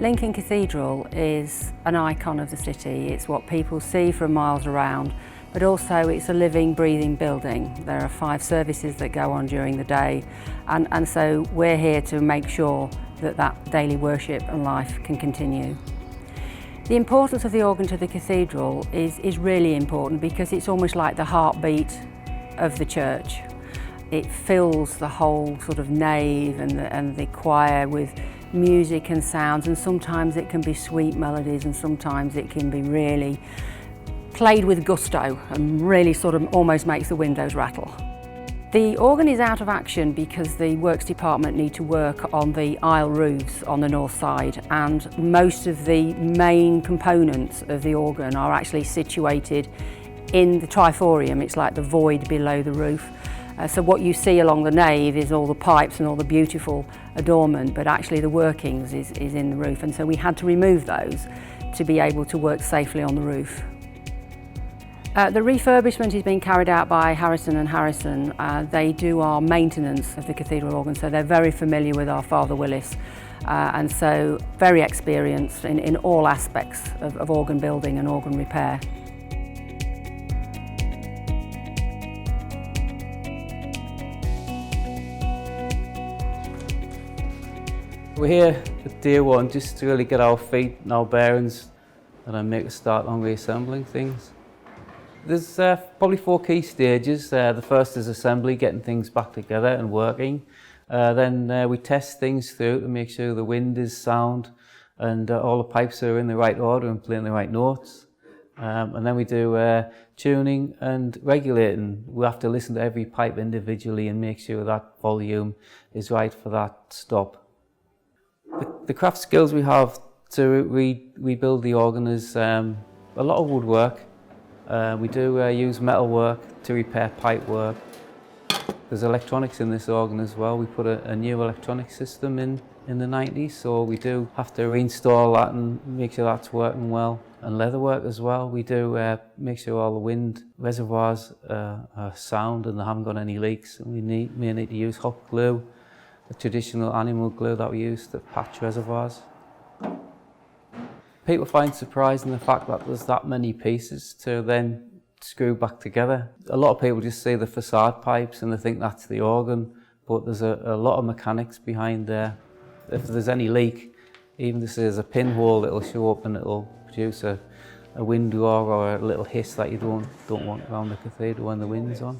Lincoln Cathedral is an icon of the city. It's what people see from miles around, but also it's a living, breathing building. There are 5 services that go on during the day, and so we're here to make sure that that daily worship and life can continue. The importance of the organ to the cathedral is really important because it's almost like the heartbeat of the church. It fills the whole sort of nave and the choir with music and sounds, and sometimes it can be sweet melodies and sometimes it can be really played with gusto and really sort of almost makes the windows rattle. The organ is out of action because the works department need to work on the aisle roofs on the north side, and most of the main components of the organ are actually situated in the triforium. It's like the void below the roof. So what you see along the nave is all the pipes and all the beautiful adornment, but actually the workings is in the roof, and so we had to remove those to be able to work safely on the roof. The refurbishment is being carried out by Harrison & Harrison. They do our maintenance of the cathedral organ, so they're very familiar with our Father Willis, and so very experienced in all aspects of organ building and organ repair. We're here at day one just to really get our feet and our bearings and then make a start on reassembling things. There's probably 4 key stages. The first is assembly, getting things back together and working. Then we test things through to make sure the wind is sound and all the pipes are in the right order and playing the right notes. And then we do tuning and regulating. We have to listen to every pipe individually and make sure that volume is right for that stop. The craft skills we have to rebuild the organ is a lot of woodwork. We do use metal work to repair pipe work. There's electronics in this organ as well. We put a new electronic system in the 90s, so we do have to reinstall that and make sure that's working well. And leather work as well. We do make sure all the wind reservoirs are sound and they haven't got any leaks. And we may need to use hot glue, the traditional animal glue that we use to patch reservoirs. People find surprising the fact that there's that many pieces to then screw back together. A lot of people just see the facade pipes and they think that's the organ, but there's a lot of mechanics behind there. If there's any leak, even if there's a pinhole, it'll show up and it'll produce a wind roar or a little hiss that you don't want around the cathedral when the wind's on.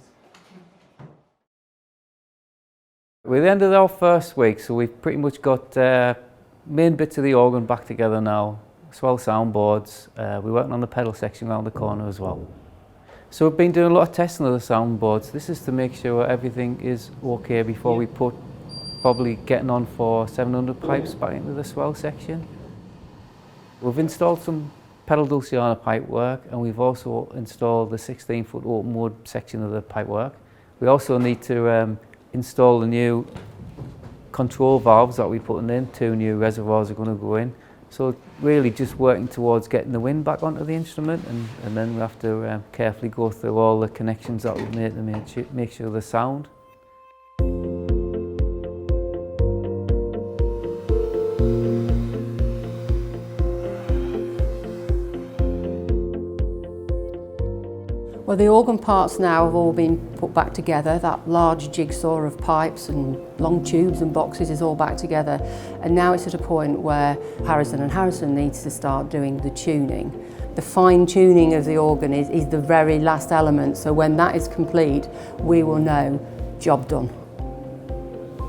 We're at the end of our first week, so we've pretty much got main bits of the organ back together now. Swell soundboards. We're working on the pedal section around the corner as well. So we've been doing a lot of testing of the soundboards. This is to make sure everything is okay before we put probably getting on for 700 pipes back into the swell section. We've installed some pedal dulciana pipe work, and we've also installed the 16-foot open wood section of the pipe work. We also need to install the new control valves that we're putting in. 2 new reservoirs are going to go in. So really just working towards getting the wind back onto the instrument, and then we have to carefully go through all the connections that we've made to make sure they're sound. Well, the organ parts now have all been put back together. That large jigsaw of pipes and long tubes and boxes is all back together. And now it's at a point where Harrison & Harrison needs to start doing the tuning. The fine tuning of the organ is the very last element, so when that is complete, we will know, job done.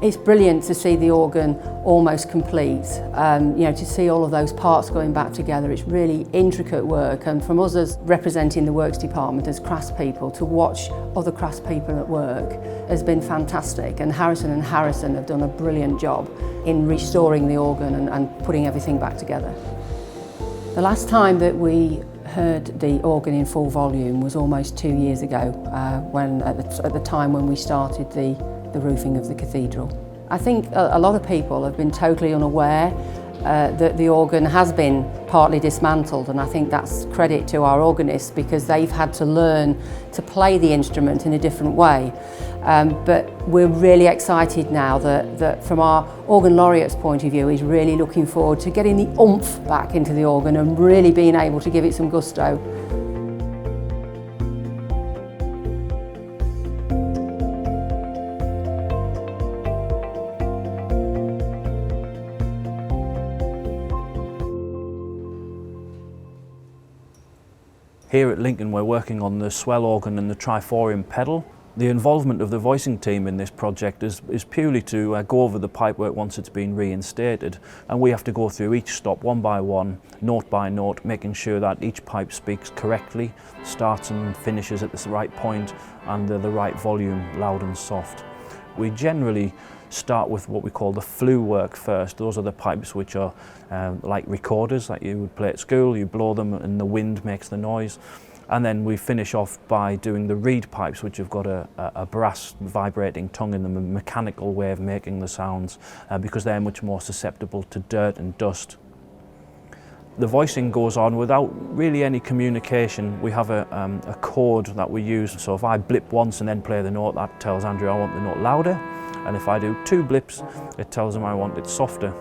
It's brilliant to see the organ almost complete, to see all of those parts going back together. It's really intricate work, and from us as representing the works department as craftspeople, to watch other craftspeople at work has been fantastic, and Harrison & Harrison have done a brilliant job in restoring the organ and putting everything back together. The last time that we heard the organ in full volume was almost 2 years ago, at the time when we started the roofing of the cathedral. I think a lot of people have been totally unaware that the organ has been partly dismantled, and I think that's credit to our organists because they've had to learn to play the instrument in a different way. But we're really excited now that from our organ laureate's point of view, he's really looking forward to getting the oomph back into the organ and really being able to give it some gusto. Here at Lincoln we're working on the swell organ and the triforium pedal. The involvement of the voicing team in this project is purely to go over the pipework once it's been reinstated, and we have to go through each stop one by one, note by note, making sure that each pipe speaks correctly, starts and finishes at the right point and the right volume, loud and soft. We generally start with what we call the flue work first. Those are the pipes which are like recorders that you would play at school. You blow them and the wind makes the noise. And then we finish off by doing the reed pipes, which have got a brass vibrating tongue in them, a mechanical way of making the sounds, because they're much more susceptible to dirt and dust. The voicing goes on without really any communication. We have a chord that we use, so if I blip once and then play the note, that tells Andrew I want the note louder, and if I do 2 blips, it tells him I want it softer.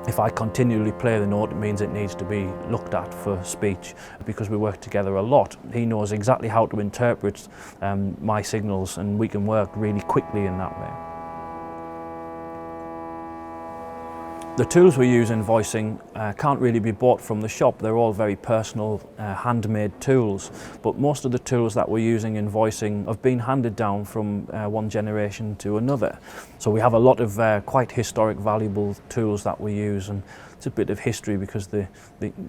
If I continually play the note, it means it needs to be looked at for speech. Because we work together a lot, he knows exactly how to interpret my signals, and we can work really quickly in that way. The tools we use in voicing can't really be bought from the shop. They're all very personal, handmade tools. But most of the tools that we're using in voicing have been handed down from one generation to another. So we have a lot of quite historic, valuable tools that we use, and it's a bit of history because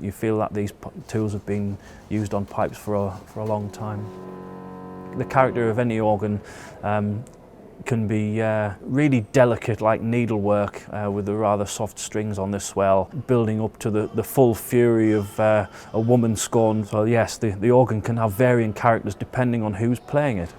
you feel that these tools have been used on pipes for a long time. The character of any organ can be really delicate, like needlework, with the rather soft strings on the swell, building up to the full fury of a woman scorned. So yes, the organ can have varying characters depending on who's playing it.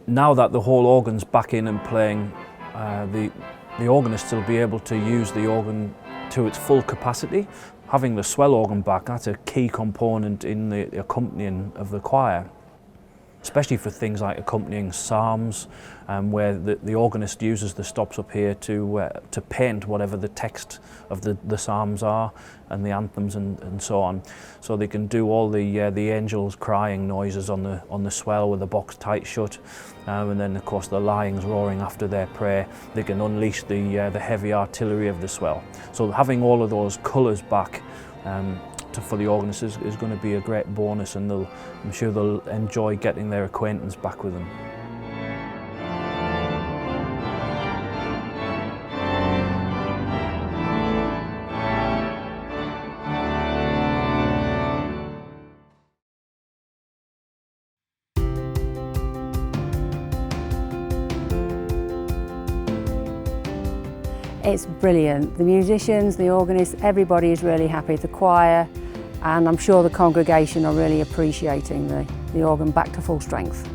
Now that the whole organ's back in and playing, the organist will be able to use the organ to its full capacity. Having the swell organ back, that's a key component in the accompanying of the choir. Especially for things like accompanying psalms, where the organist uses the stops up here to paint whatever the text of the psalms are and the anthems and so on. So they can do all the angels crying noises on the swell with the box tight shut, and then of course the lyings roaring after their prayer. They can unleash the heavy artillery of the swell. So having all of those colours back for the organist is going to be a great bonus, and I'm sure they'll enjoy getting their acquaintance back with them. It's brilliant. The musicians, the organist, everybody is really happy, the choir, and I'm sure the congregation are really appreciating the organ back to full strength.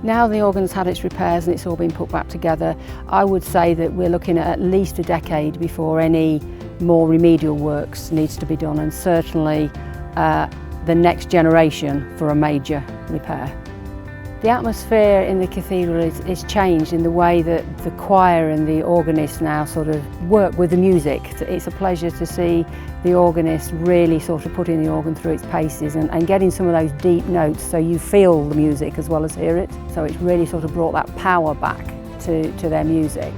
Now the organ's had its repairs and it's all been put back together, I would say that we're looking at least a decade before any more remedial works needs to be done, and certainly the next generation for a major repair. The atmosphere in the cathedral is changed in the way that the choir and the organist now sort of work with the music. It's a pleasure to see the organist really sort of putting the organ through its paces and getting some of those deep notes so you feel the music as well as hear it. So it's really sort of brought that power back to their music.